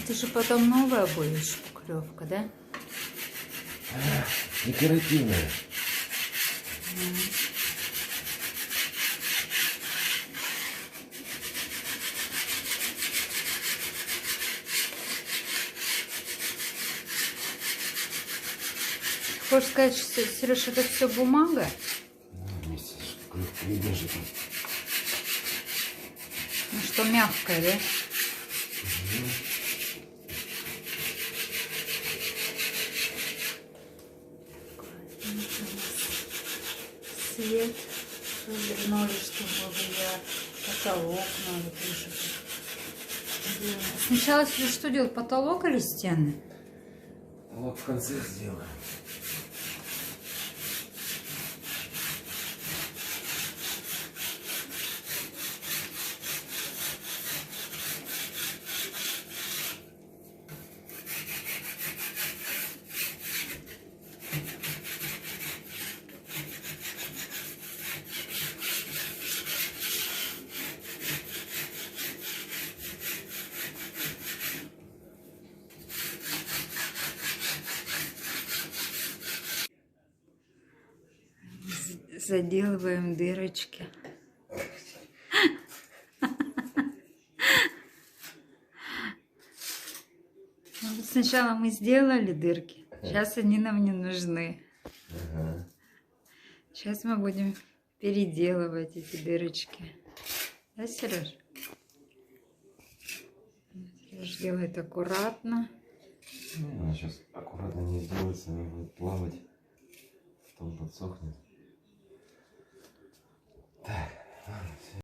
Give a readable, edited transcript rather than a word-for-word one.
Ты же потом новая будет шпаклевка, да? Декоративная. Хочешь сказать, что, Сереж, это все бумага? Вместе с шпаклевкой держит. Ну что, мягкая, да? Свет вернули, чтобы я потолок надо тоже. Сначала что делать, потолок или стены? Потолок в конце сделаем. Заделываем дырочки. Сначала мы сделали дырки, сейчас они нам не нужны. Сейчас мы будем переделывать эти дырочки. Да, Сереж? Сереж делает аккуратно. Она сейчас аккуратно не сделается, она будет плавать, потом подсохнет. Так, ладно.